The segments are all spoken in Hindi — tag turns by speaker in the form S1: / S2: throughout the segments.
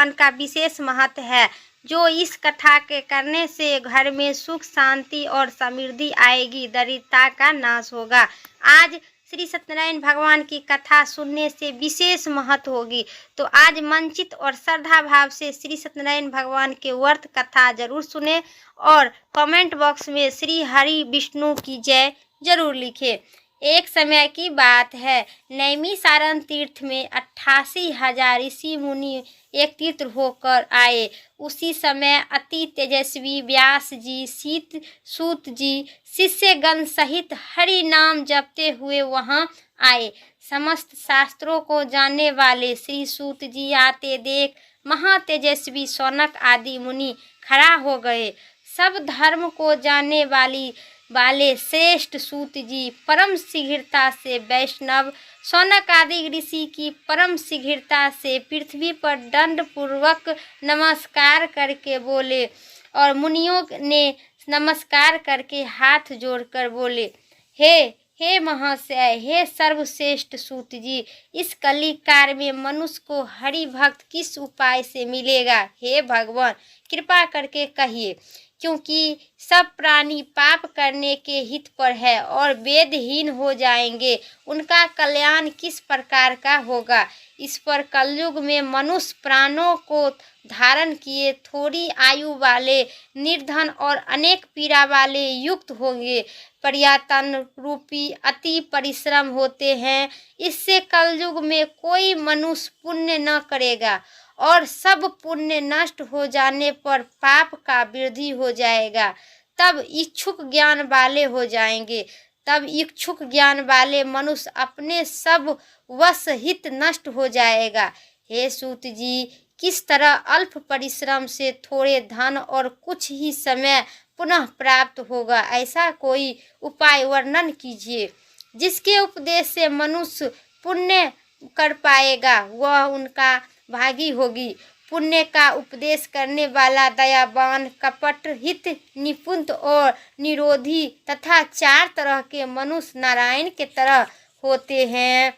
S1: भगवान का विशेष महत्व है, जो इस कथा के करने से घर में सुख शांति और समृद्धि आएगी, दरिद्रता का नाश होगा। आज श्री सत्यनारायण भगवान की कथा सुनने से विशेष महत्व होगी, तो आज मंचित और श्रद्धा भाव से श्री सत्यनारायण भगवान के व्रत कथा जरूर सुने और कमेंट बॉक्स में श्री हरि विष्णु की जय जरूर लिखें। एक समय की बात है, नैमिषारण्य तीर्थ में 88,000 ऋषि मुनि एक तीर्थ होकर आए। उसी समय अति तेजस्वी व्यास जी, सूत जी शिष्यगण सहित हरि नाम जपते हुए वहां आए। समस्त शास्त्रों को जानने वाले श्री सूत जी आते देख महातेजस्वी शौनक आदि मुनि खड़ा हो गए। सब धर्म को जानने वाले श्रेष्ठ सूत जी परम शीघ्रता से वैष्णव शौनक आदि ऋषि की परम शीघ्रता से पृथ्वी पर दंड पूर्वक नमस्कार करके बोले और मुनियों ने नमस्कार करके हाथ जोड़कर बोले, हे महाशय, हे सर्वश्रेष्ठ सूत जी, इस कली काल में मनुष्य को हरि भक्त किस उपाय से मिलेगा? हे भगवान, कृपा करके कहिए, क्योंकि सब प्राणी पाप करने के हित पर है और वेदहीन हो जाएंगे। उनका कल्याण किस प्रकार का होगा? इस पर कलयुग में मनुष्य प्राणों को धारण किए थोड़ी आयु वाले, निर्धन और अनेक पीड़ा वाले युक्त होंगे। प्रयत्न रूपी अति परिश्रम होते हैं। इससे कलयुग में कोई मनुष्य पुण्य न करेगा और सब पुण्य नष्ट हो जाने पर पाप का वृद्धि हो जाएगा। तब इच्छुक ज्ञान वाले हो जाएंगे। तब इच्छुक ज्ञान वाले मनुष्य अपने सब वश हित नष्ट हो जाएगा। हे सूत जी, किस तरह अल्प परिश्रम से थोड़े धन और कुछ ही समय पुनः प्राप्त होगा, ऐसा कोई उपाय वर्णन कीजिए, जिसके उपदेश से मनुष्य पुण्य कर पाएगा, वह उनका भागी होगी। पुण्य का उपदेश करने वाला दयावान, कपट हित, निपुण और निरोधी तथा 4 तरह के मनुष्य नारायण के तरह होते हैं।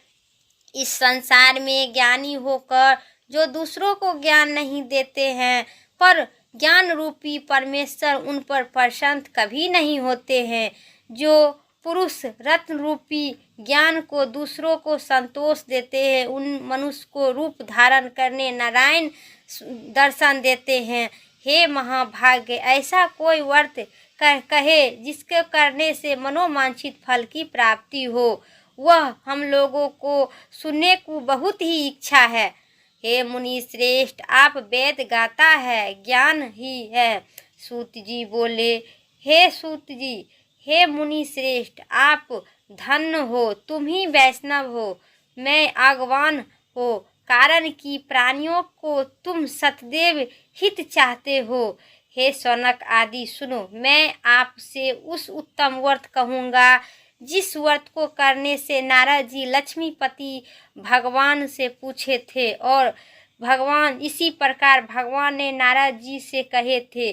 S1: इस संसार में ज्ञानी होकर जो दूसरों को ज्ञान नहीं देते हैं, पर ज्ञान रूपी परमेश्वर उन पर प्रसन्न कभी नहीं होते हैं। जो पुरुष रत्न रूपी ज्ञान को दूसरों को संतोष देते हैं, उन मनुष्य को रूप धारण करने नारायण दर्शन देते हैं। हे महाभाग्य, ऐसा कोई व्रत कहे जिसके करने से मनोवांछित फल की प्राप्ति हो, वह हम लोगों को सुनने को बहुत ही इच्छा है। हे मुनि श्रेष्ठ, आप वेद गाता है, ज्ञान ही है। सूत जी बोले, हे सूत जी, हे मुनि श्रेष्ठ, आप धन्य हो, तुम ही वैष्णव हो, मैं आगवान हो, कारण कि प्राणियों को तुम सतदेव हित चाहते हो। हे शौनक आदि सुनो, मैं आपसे उस उत्तम व्रत कहूँगा जिस व्रत को करने से नारद जी लक्ष्मीपति भगवान से पूछे थे और भगवान इसी प्रकार भगवान ने नारद जी से कहे थे।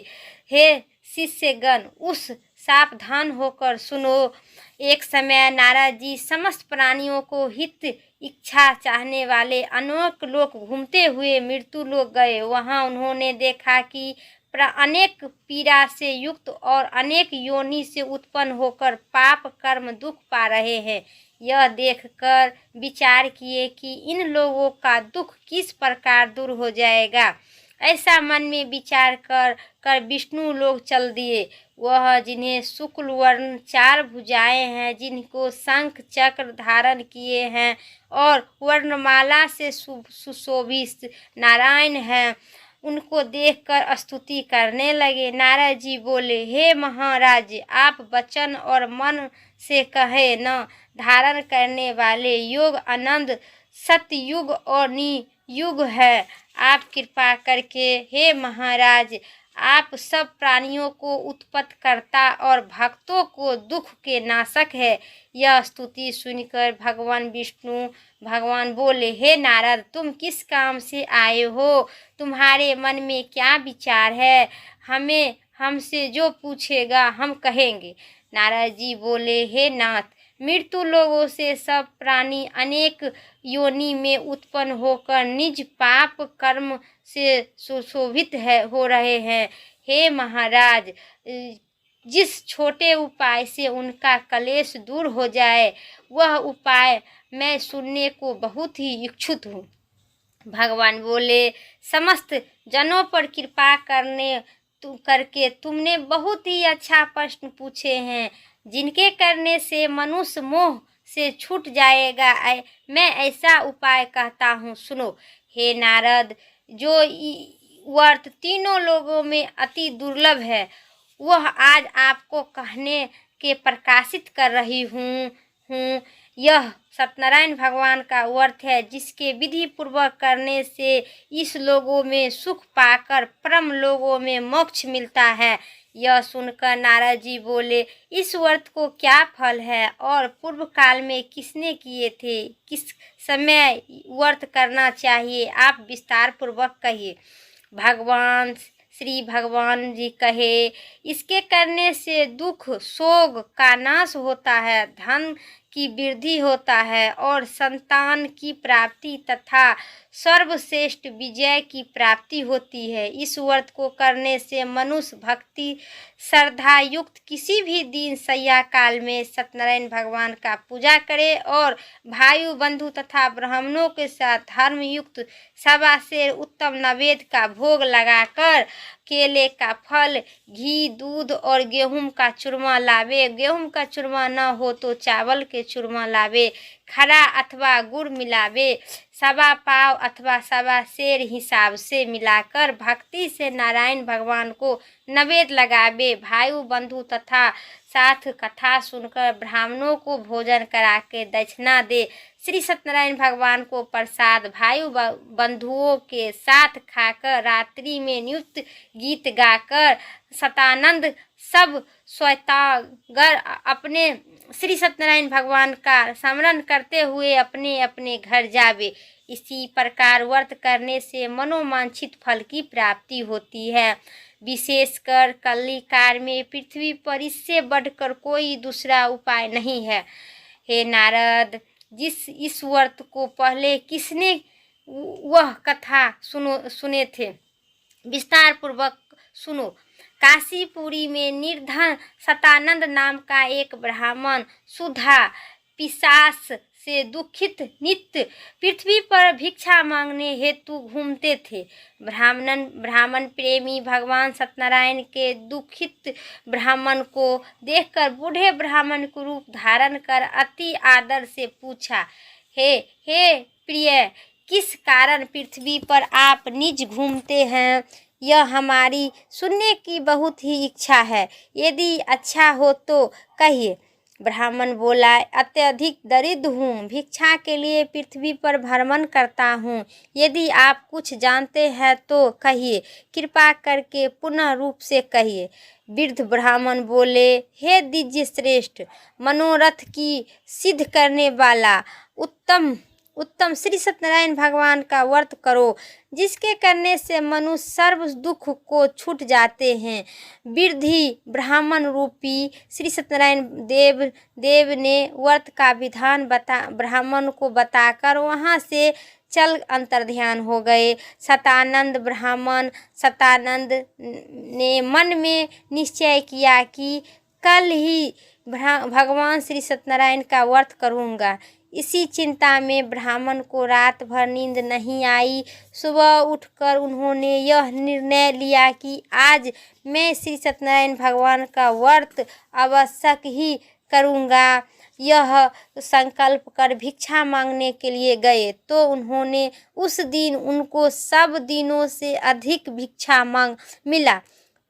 S1: हे शिष्यगण, उस सावधान होकर सुनो। एक समय नारद जी समस्त प्राणियों को हित इच्छा चाहने वाले अनेक लोक घूमते हुए मृत्यु लोक गए। वहां उन्होंने देखा कि अनेक पीड़ा से युक्त और अनेक योनि से उत्पन्न होकर पाप कर्म दुख पा रहे हैं। यह देखकर विचार किए कि इन लोगों का दुख किस प्रकार दूर हो जाएगा। ऐसा मन में विचार कर विष्णु लोग चल दिए। वह जिन्हें शुक्ल वर्ण 4 भुजाएं हैं, जिनको शंख चक्र धारण किए हैं और वर्णमाला से सुशोभित नारायण हैं, उनको देखकर स्तुति करने लगे। नारद जी बोले, हे महाराज, आप वचन और मन से कहे न धारण करने वाले योग आनंद सतयुग और नियुग है। आप कृपा करके हे महाराज, आप सब प्राणियों को उत्पन्न करता और भक्तों को दुख के नाशक है। यह स्तुति सुनकर भगवान बोले, हे नारद, तुम किस काम से आए हो? तुम्हारे मन में क्या विचार है? हमसे जो पूछेगा हम कहेंगे। नारद जी बोले, हे नाथ, मृत्यु लोगों से सब प्राणी अनेक योनि में उत्पन्न होकर निज पाप कर्म से सुशोभित हो रहे हैं। हे महाराज, जिस छोटे उपाय से उनका कलेश दूर हो जाए वह उपाय मैं सुनने को बहुत ही इच्छुक हूँ। भगवान बोले, समस्त जनों पर कृपा करके तुमने बहुत ही अच्छा प्रश्न पूछे हैं, जिनके करने से मनुष्य मोह से छूट जाएगा। मैं ऐसा उपाय कहता हूँ, सुनो। हे नारद, जो वर्त तीनों लोगों में अति दुर्लभ है वह आज आपको कहने के प्रकाशित कर रही हूँ। यह सत्यनारायण भगवान का व्रत है, जिसके विधि पूर्वक करने से इस लोगों में सुख पाकर परम लोगों में मोक्ष मिलता है। यह सुनकर नारद जी बोले, इस व्रत को क्या फल है और पूर्व काल में किसने किए थे? किस समय व्रत करना चाहिए? आप विस्तार पूर्वक कहिए। श्री भगवान जी कहे, इसके करने से दुख शोक का नाश होता है, धन की वृद्धि होता है और संतान की प्राप्ति तथा सर्वश्रेष्ठ विजय की प्राप्ति होती है। इस व्रत को करने से मनुष्य भक्ति श्रद्धा युक्त किसी भी दिन सैया काल में सत्यनारायण भगवान का पूजा करे और भाई बंधु तथा ब्राह्मणों के साथ धर्म युक्त सवा से उत्तम नैवेद्य का भोग लगाकर केले का फल, घी, दूध और गेहूं का चूरमा लावे। गेहूं का चूरमा न हो तो चावल के चूरमा लावे। खरा अथवा गुड़ मिलावे। सवा पाव अथवा सवा सेर हिसाब से मिलाकर भक्ति से नारायण भगवान को नैवेद्य लगावे। भाई बंधु तथा साथ कथा सुनकर ब्राह्मणों को भोजन करा के दक्षिणा दे। श्री सत्यनारायण भगवान को प्रसाद भाई बंधुओं के साथ खाकर रात्रि में नृत्य गीत गाकर सतानंद सब स्वयंगर अपने श्री सत्यनारायण भगवान का स्मरण करते हुए अपने अपने घर जावे। इसी प्रकार व्रत करने से मनोवांछित फल की प्राप्ति होती है। विशेषकर कलिकाल में पृथ्वी पर इससे बढ़कर कोई दूसरा उपाय नहीं है। हे नारद, इस व्रत को पहले किसने वह कथा सुने थे? विस्तार पूर्वक सुनो। काशीपुरी में निर्धन सतानंद नाम का एक ब्राह्मण सुधा पिशाच से दुखित नित्य पृथ्वी पर भिक्षा मांगने हेतु घूमते थे। ब्राह्मण प्रेमी भगवान सत्यनारायण के दुखित ब्राह्मण को देखकर बूढ़े ब्राह्मण को रूप धारण कर अति आदर से पूछा, हे प्रिय, किस कारण पृथ्वी पर आप निज घूमते हैं? यह हमारी सुनने की बहुत ही इच्छा है, यदि अच्छा हो तो कहिए। ब्राह्मण बोला, अत्यधिक दरिद्र हूँ, भिक्षा के लिए पृथ्वी पर भ्रमण करता हूँ। यदि आप कुछ जानते हैं तो कहिए, कृपा करके पुनः रूप से कहिए। वृद्ध ब्राह्मण बोले, हे दिव्य श्रेष्ठ, मनोरथ की सिद्ध करने वाला उत्तम श्री सत्यनारायण भगवान का व्रत करो, जिसके करने से मनुष्य सर्व दुख को छूट जाते हैं। वृद्धि ब्राह्मण रूपी श्री सत्यनारायण देव ने व्रत का विधान ब्राह्मण को बताकर वहाँ से चल अंतर्ध्यान हो गए। सतानंद ने मन में निश्चय किया कि कल ही भगवान श्री सत्यनारायण का व्रत करूँगा। इसी चिंता में ब्राह्मण को रात भर नींद नहीं आई। सुबह उठकर उन्होंने यह निर्णय लिया कि आज मैं श्री सत्यनारायण भगवान का व्रत आवश्यक ही करूँगा। यह संकल्प कर भिक्षा मांगने के लिए गए तो उन्होंने उस दिन उनको सब दिनों से अधिक भिक्षा मांग मिला।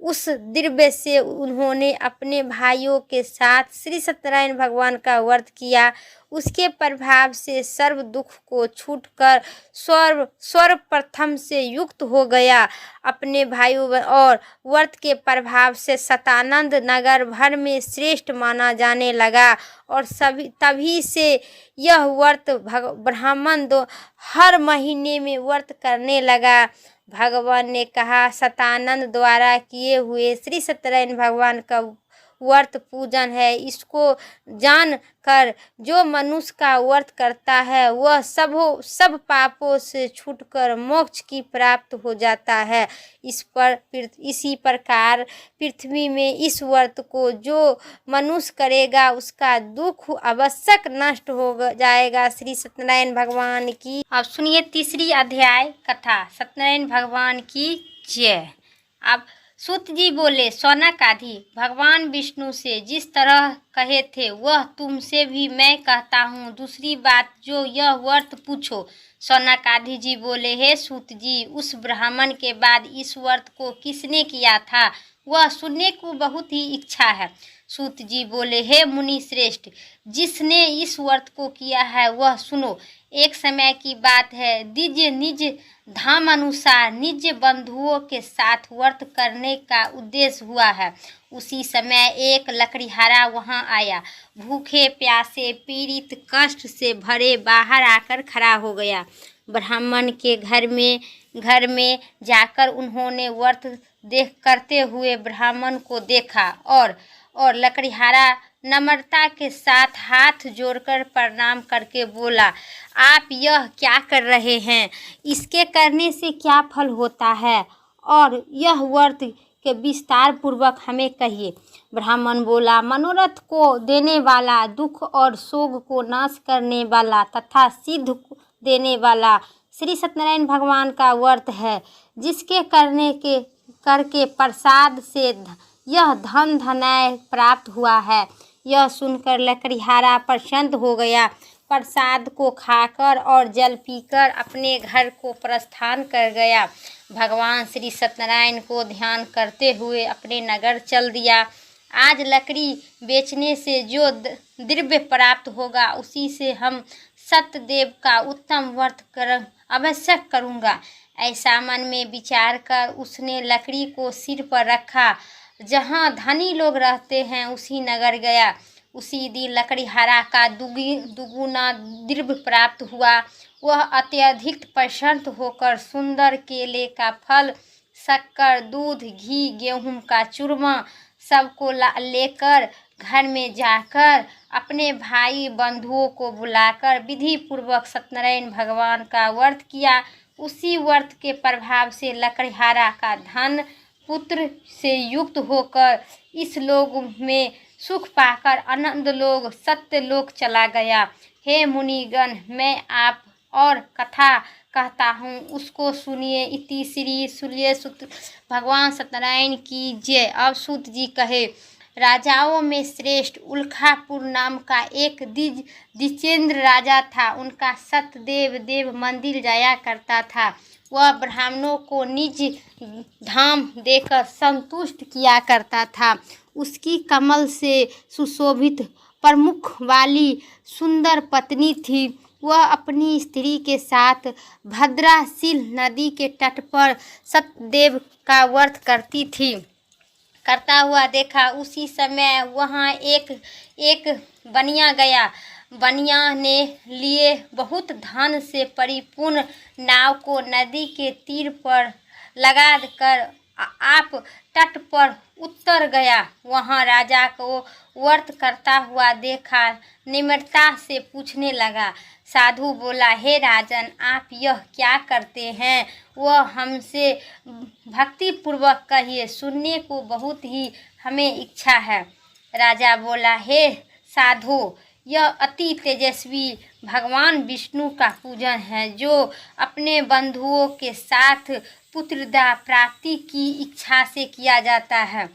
S1: उस द्रव्य से उन्होंने अपने भाइयों के साथ श्री सत्यनारायण भगवान का व्रत किया। उसके प्रभाव से सर्व दुख को छूटकर सर्वप्रथम से युक्त हो गया। अपने भाइयों और व्रत के प्रभाव से सतानंद नगर भर में श्रेष्ठ माना जाने लगा और तभी से यह व्रत ब्राह्मण हर महीने में व्रत करने लगा। भगवान ने कहा, सतानंद द्वारा किए हुए श्री सत्यनारायण भगवान का व्रत पूजन है। इसको जान कर जो मनुष्य का व्रत करता है वह सब पापों से छूटकर मोक्ष की प्राप्त हो जाता है। इसी प्रकार पृथ्वी में इस व्रत को जो मनुष्य करेगा उसका दुख आवश्यक नष्ट हो जाएगा। श्री सत्यनारायण भगवान की। अब सुनिए तीसरी अध्याय कथा। सत्यनारायण भगवान की जय। अब सूत जी बोले, शौनकादि भगवान विष्णु से जिस तरह कहे थे वह तुमसे भी मैं कहता हूँ। दूसरी बात जो यह व्रत पूछो। शौनकादि जी बोले, हे सूत जी, उस ब्राह्मण के बाद इस व्रत को किसने किया था वह सुनने को बहुत ही इच्छा है। सूत जी बोले, हे मुनि श्रेष्ठ, जिसने इस व्रत को किया है वह सुनो। एक समय की बात है, निज धाम अनुसार निज बंधुओं के साथ व्रत करने का उद्देश्य हुआ है। उसी समय एक लकड़ीहारा वहां आया। भूखे प्यासे पीड़ित कष्ट से भरे बाहर आकर खड़ा हो गया। ब्राह्मण के घर में जाकर उन्होंने व्रत करते हुए ब्राह्मण को देखा और लकड़ीहारा नम्रता के साथ हाथ जोड़कर प्रणाम करके बोला, आप यह क्या कर रहे हैं? इसके करने से क्या फल होता है और यह व्रत के विस्तार पूर्वक हमें कहिए। ब्राह्मण बोला, मनोरथ को देने वाला, दुख और शोक को नाश करने वाला तथा सिद्ध देने वाला श्री सत्यनारायण भगवान का व्रत है, जिसके करके प्रसाद से यह धन धनाय प्राप्त हुआ है। यह सुनकर लकड़ीहारा प्रसन्न हो गया। प्रसाद को खाकर और जल पीकर अपने घर को प्रस्थान कर गया। भगवान श्री सत्यनारायण को ध्यान करते हुए अपने नगर चल दिया। आज लकड़ी बेचने से जो द्रव्य प्राप्त होगा उसी से हम सत्यदेव का उत्तम व्रत अवश्य करूँगा। ऐसा मन में विचार कर उसने लकड़ी को सिर पर रखा। जहाँ धनी लोग रहते हैं उसी नगर गया। उसी दिन लकड़ीहारा का दुगुना द्रव्य प्राप्त हुआ। वह अत्यधिक प्रसन्न होकर सुंदर केले का फल, शक्कर, दूध, घी, गेहूं का चूरमा सबको लेकर घर में जाकर अपने भाई बंधुओं को बुलाकर विधि पूर्वक सत्यनारायण भगवान का व्रत किया। उसी व्रत के प्रभाव से लकड़ीहारा का धन पुत्र से युक्त होकर इस लोक में सुख पाकर आनंद लोक सत्य लोक चला गया। हे मुनिगण, मैं आप और कथा कहता हूँ, उसको सुनिए। इति श्री सूर्य सुत भगवान सत्यनारायण की जय। अब सूत जी कहे, राजाओं में श्रेष्ठ उल्खापुर नाम का एक द्विजेंद्र राजा था। उनका सत्यदेव मंदिर जाया करता था। वह ब्राह्मणों को निज धाम देकर संतुष्ट किया करता था। उसकी कमल से सुशोभित प्रमुख वाली सुंदर पत्नी थी। वह अपनी स्त्री के साथ भद्राशील नदी के तट पर सत्यदेव का व्रत करता हुआ देखा। उसी समय वहाँ एक बनिया गया। बनिया ने लिए बहुत धन से परिपूर्ण नाव को नदी के तीर पर लगा कर आप तट पर उतर गया। वहाँ राजा को व्रत करता हुआ देखा। निम्रता से पूछने लगा। साधु बोला, हे राजन, आप यह क्या करते हैं? वह हमसे भक्ति पूर्वक कहिए, सुनने को बहुत ही हमें इच्छा है। राजा बोला, हे साधु, यह अति तेजस्वी भगवान विष्णु का पूजन है, जो अपने बंधुओं के साथ पुत्रदा प्राप्ति की इच्छा से किया जाता है।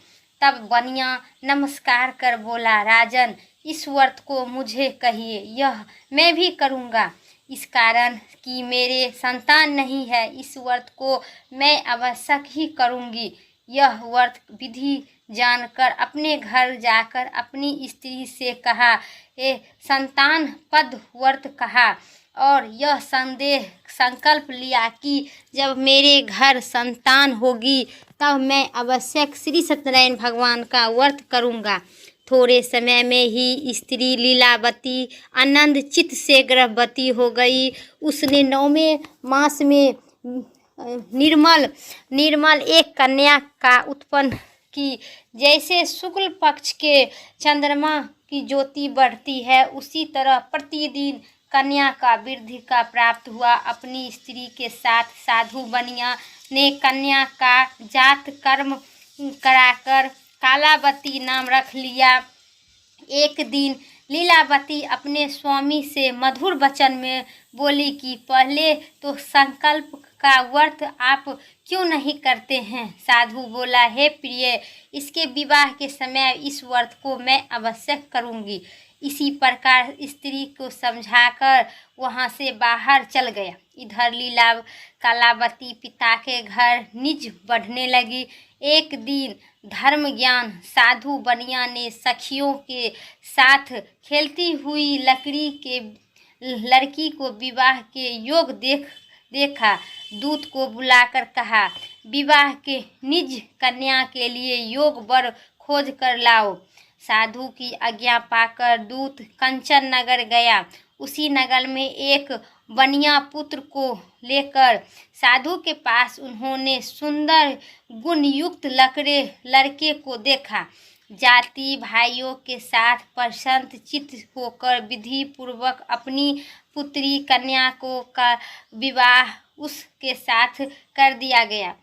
S1: तब बनिया नमस्कार कर बोला, राजन, इस व्रत को मुझे कहिए, यह मैं भी करूँगा। इस कारण कि मेरे संतान नहीं है, इस व्रत को मैं आवश्यक ही करूँगी। यह व्रत विधि जानकर अपने घर जाकर अपनी स्त्री से कहा, संतान पद व्रत कहा और यह संकल्प लिया कि जब मेरे घर संतान होगी तब मैं आवश्यक श्री सत्यनारायण भगवान का व्रत करूँगा। थोड़े समय में ही स्त्री लीलावती आनंद चित्त से गर्भवती हो गई। उसने 9वें मास में निर्मल एक कन्या का उत्पन्न कि जैसे शुक्ल पक्ष के चंद्रमा की ज्योति बढ़ती है, उसी तरह प्रतिदिन कन्या का वृद्धि का प्राप्त हुआ। अपनी स्त्री के साथ साधु बनिया ने कन्या का जात कर्म कराकर कालावती नाम रख लिया। एक दिन लीलावती अपने स्वामी से मधुर वचन में बोली कि पहले तो संकल्प का व्रत आप क्यों नहीं करते हैं। साधु बोला, हे प्रिय, इसके विवाह के समय इस व्रत को मैं अवश्य करूंगी। इसी प्रकार स्त्री को समझाकर वहां से बाहर चल गया। इधर लीला कालावती पिता के घर निज बढ़ने लगी। एक दिन धर्म ज्ञान साधु बनिया ने सखियों के साथ खेलती हुई लड़की को विवाह के योग देखा। दूत को बुलाकर कहा, विवाह के निज कन्या के लिए योग वर खोज कर लाओ। साधु की आज्ञा पाकर दूत कंचन नगर गया। उसी नगर में एक बनिया पुत्र को लेकर साधु के पास उन्होंने सुंदर गुणयुक्त लड़के को देखा। जाति भाइयों के साथ प्रसन्न चित्त होकर विधि पूर्वक अपनी पुत्री कन्या को का विवाह उसके साथ कर दिया गया।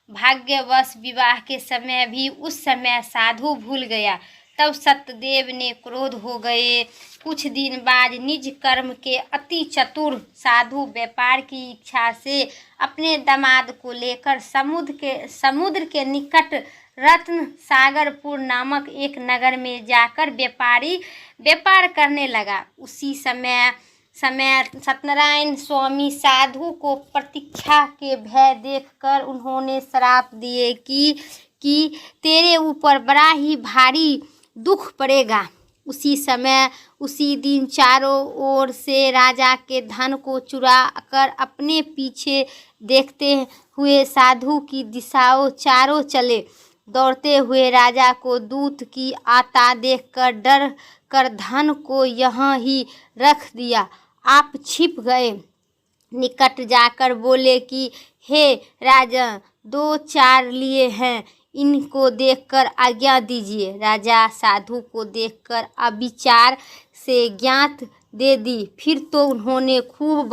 S1: भाग्यवश विवाह के समय भी उस समय साधु भूल गया। तब सत्यदेव ने क्रोध हो गए। कुछ दिन बाद निज कर्म के अति चतुर साधु व्यापार की इच्छा से अपने दामाद को लेकर समुद्र के निकट रत्न सागरपुर नामक एक नगर में जाकर व्यापार करने लगा। उसी समय सत्यनारायण स्वामी साधु को प्रतीक्षा के भय देखकर उन्होंने श्राप दिए कि तेरे ऊपर बड़ा ही भारी दुख पड़ेगा। उसी दिन चारों ओर से राजा के धन को चुरा कर अपने पीछे देखते हुए साधु की दिशाओं चारों चले। दौड़ते हुए राजा को दूत की आता देखकर डर कर धन को यहाँ ही रख दिया। आप छिप गए। निकट जाकर बोले कि हे राजन, 2-4 लिए हैं, इनको देखकर आज्ञा दीजिए। राजा साधु को देखकर अविचार से ज्ञात दे दी। फिर तो उन्होंने खूब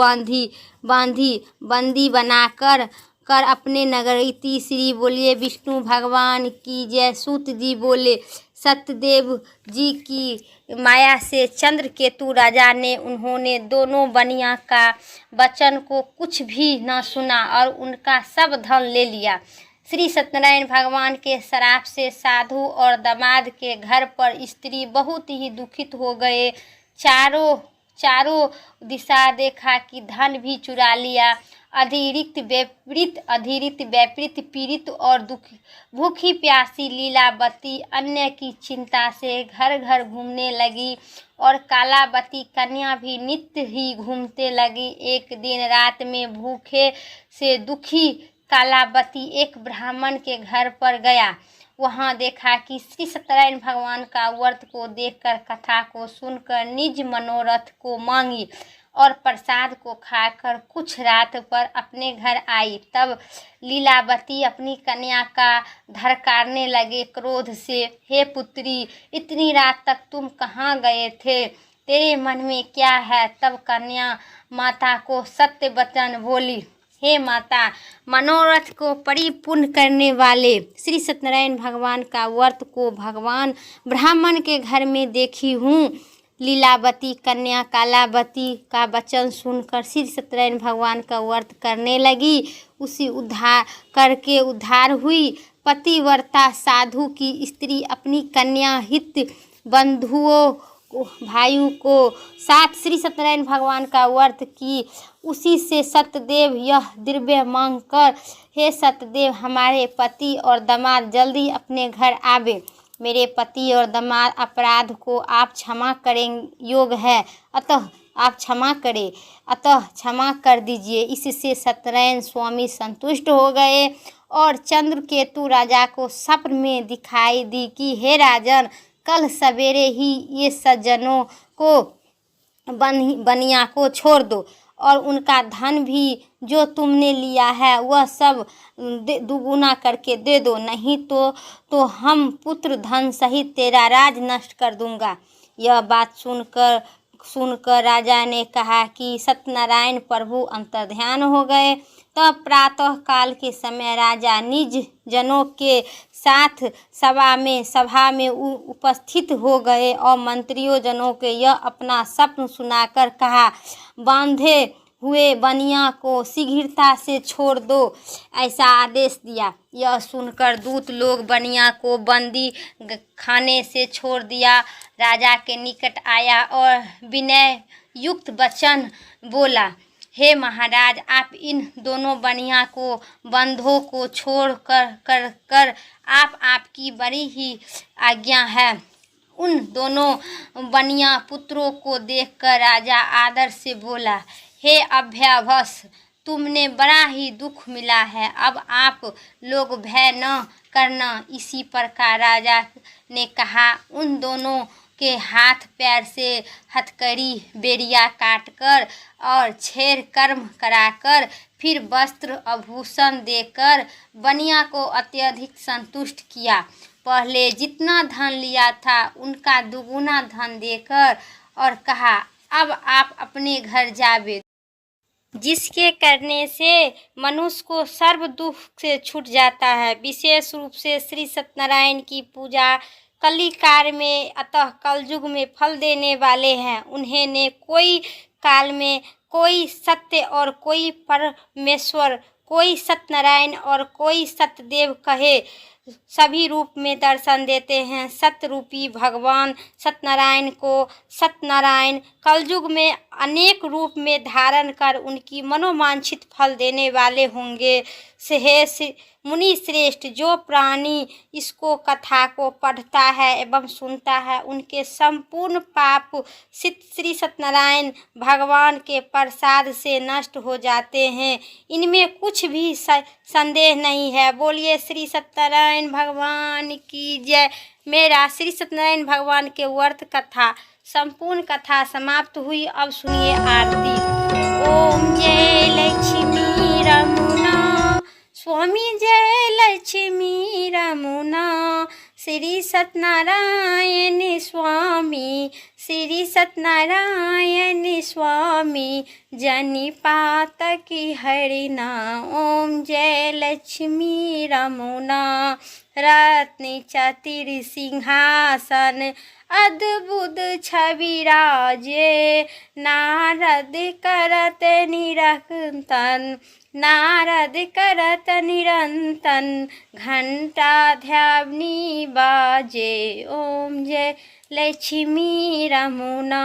S1: बंदी बनाकर अपने नगर इति श्री बोलिए विष्णु भगवान की जय। सूत जी बोले, सत्यदेव जी की माया से चंद्रकेतु राजा ने उन्होंने दोनों बनिया का वचन को कुछ भी न सुना और उनका सब धन ले लिया। श्री सत्यनारायण भगवान के श्राप से साधु और दामाद के घर पर स्त्री बहुत ही दुखित हो गए। चारों दिशा देखा कि धन भी चुरा लिया। अधीरित व्यपीत पीड़ित और भूखी प्यासी लीलावती अन्य की चिंता से घर घर घूमने लगी और कालावती कन्या भी नित्य ही घूमते लगी। एक दिन रात में भूखे से दुखी कालावती एक ब्राह्मण के घर पर गया। वहां देखा कि श्री सत्यनारायण भगवान का व्रत को देखकर कथा को सुनकर निज मनोरथ को मांगी और प्रसाद को खाकर कुछ रात पर अपने घर आई। तब लीलावती अपनी कन्या का धड़काने लगे क्रोध से, हे पुत्री, इतनी रात तक तुम कहाँ गए थे? तेरे मन में क्या है? तब कन्या माता को सत्य वचन बोली, हे माता, मनोरथ को परिपूर्ण करने वाले श्री सत्यनारायण भगवान का व्रत को भगवान ब्राह्मण के घर में देखी हूँ। लीलावती कन्या कालावती का वचन सुनकर श्री सत्यनारायण भगवान का व्रत करने लगी। उसी उद्धार हुई। पतिव्रता साधु की स्त्री अपनी कन्या हित बंधुओं भाइयों को साथ श्री सत्यनारायण भगवान का व्रत की। उसी से सत्यदेव यह द्रव्य मांग कर, हे सत्यदेव, हमारे पति और दामाद जल्दी अपने घर आवे। मेरे पति और दामाद अपराध को आप क्षमा करें योग है, अतः आप क्षमा कर दीजिए। इससे सत्यनारायण स्वामी संतुष्ट हो गए और चंद्रकेतु राजा को स्वप्न में दिखाई दी कि हे राजन, कल सवेरे ही ये सज्जनों को बनिया को छोड़ दो और उनका धन भी जो तुमने लिया है वह सब दुगुना करके दे दो, नहीं तो हम पुत्र धन सहित तेरा राज नष्ट कर दूंगा। यह बात सुनकर राजा ने कहा कि सत्यनारायण प्रभु अंतर्ध्यान हो गए। तब प्रातः काल के समय राजा निज जनों के साथ सभा में उपस्थित हो गए और मंत्रियों जनों के यह अपना स्वप्न सुनाकर कहा, बांधे हुए बनिया को शीघ्रता से छोड़ दो, ऐसा आदेश दिया। यह सुनकर दूत लोग बनिया को बंदी खाने से छोड़ दिया। राजा के निकट आया और विनय युक्त वचन बोला, हे महाराज, आप इन दोनों बनिया को बंधों को छोड़ कर आपकी बड़ी ही आज्ञा है। उन दोनों बनिया पुत्रों को देखकर राजा आदर से बोला, हे अभ्यावश, तुमने बड़ा ही दुख मिला है, अब आप लोग भय न करना। इसी प्रकार राजा ने कहा, उन दोनों के हाथ पैर से हथकड़ी बेरिया काटकर और छेर कर्म कराकर फिर वस्त्र आभूषण देकर बनिया को अत्यधिक संतुष्ट किया। पहले जितना धन लिया था उनका दुगुना धन देकर और कहा, अब आप अपने घर जावे, जिसके करने से मनुष्य को सर्व दुख से छूट जाता है। विशेष रूप से श्री सत्यनारायण की पूजा कलिकाल में अतः कलयुग में फल देने वाले हैं। उन्हें ने कोई काल में कोई सत्य और कोई परमेश्वर, कोई सत्यनारायण और कोई सत्यदेव कहे, सभी रूप में दर्शन देते हैं। सत्य रूपी भगवान सत्यनारायण को सत्यनारायण कलयुग में अनेक रूप में धारण कर उनकी मनोवांछित फल देने वाले होंगे। हे मुनि श्रेष्ठ, जो प्राणी इसको कथा को पढ़ता है एवं सुनता है उनके संपूर्ण पाप श्री सत्यनारायण भगवान के प्रसाद से नष्ट हो जाते हैं, इनमें कुछ भी संदेह नहीं है। बोलिए श्री सत्यनारायण भगवान की जय। मेरा श्री सत्यनारायण भगवान के व्रत कथा संपूर्ण कथा समाप्त हुई। अब सुनिए आरती। ओम जय लक्ष्मी रमुना, स्वामी जय लक्ष्मी रमुना, श्री सत्यनारायण स्वामी, श्री सत्यनारायण स्वामी, जनि पातकी हरिना। ओम जय लक्ष्मी रमुना, रत्न चतिर सिंहासन, अद्भुत छवि राजे, नारद करत निरंतन, नारद करत निरंतन, घंटा ध्वनि बाजे। ओम जय लक्ष्मी रमुना,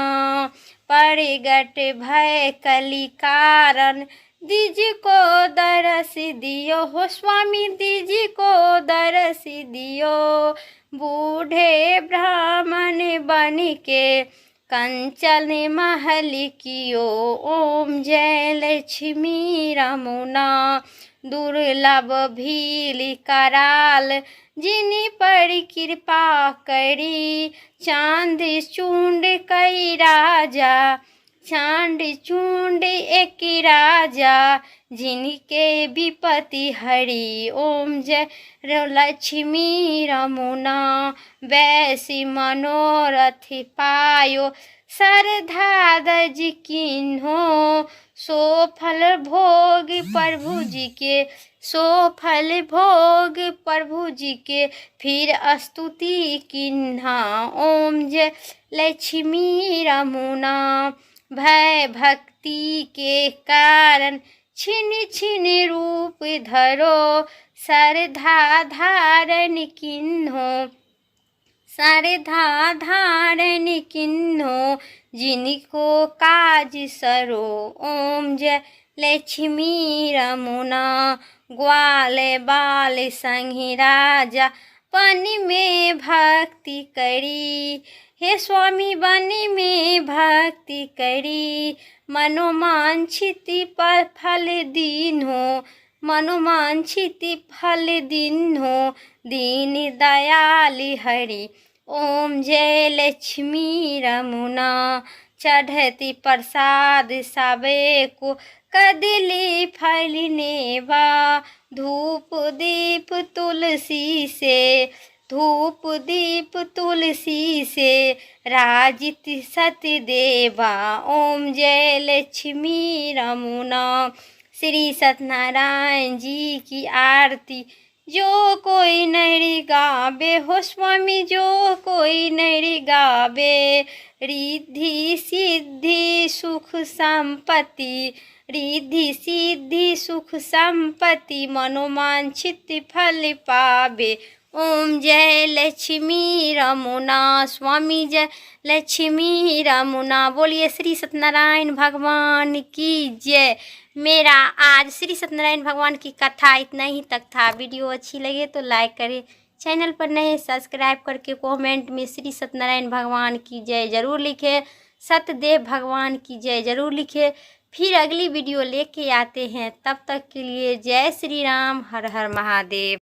S1: प्रगट भय कलि कारण, दिज को दरस दियो हो स्वामी, दिज को दरस दियो, बूढ़े ब्राह्मण बन के कंचन महल कियो। ओम जय लक्ष्मी रमुना, दुर्लभ भील कराल, जिनि पर कृपा करी, चांद चूंड कई राजा, चांद चूंड एक राजा, जिनके विपत्ति हरि। ओम जय लक्ष्मी रमुना, वैसी मनोरथ पायो, श्रद्धा दज किन्हो, सो फल भोग प्रभु जी के, सो फल भोग प्रभु जी के, फिर स्तुति किन्हा। ओम जय लक्ष्मी रमुना, भय भक्ति के कारण छिन छिन रूप धरो, श्रद्धा धारण किन्हो, श्रद्धा धारण किन्हो, जिनको काज सरो। ओम जय लक्ष्मी रमुना, ग्वाल बाल संगी राजा, वन में भक्ति करी, हे स्वामी वन में भक्ति करी, मनोवांछित फल दीन्हो, मनोवांछित फल दीन्हो, दीन दयाल हरि। ओम जय लक्ष्मी रमुना, चढ़ती प्रसाद सबे को कदली फलने बा। धूप दीप तुलसी से, धूप दीप तुलसी से राजित सत्य देवा। ओम जय लक्ष्मी रमुना। श्री सत्यनारायण जी की आरती जो कोई नहीं गावे हो स्वामी, जो कोई नहीं गावे। रिद्धि सिद्धि सुख संपत्ति, रिद्धि सिद्धि सुख संपत्ति मनोवांछित फल पावे। ओम जय लक्ष्मी रमुना। स्वामी जय लक्ष्मी रमुना। बोलिए श्री सत्यनारायण भगवान की जय। मेरा आज श्री सत्यनारायण भगवान की कथा इतना ही तक था। वीडियो अच्छी लगे तो लाइक करें, चैनल पर नए सब्सक्राइब करके कमेंट में श्री सत्यनारायण भगवान की जय जरूर लिखें, सत्यदेव भगवान की जय जरूर लिखें। फिर अगली वीडियो लेके आते हैं, तब तक के लिए जय श्री राम, हर हर महादेव।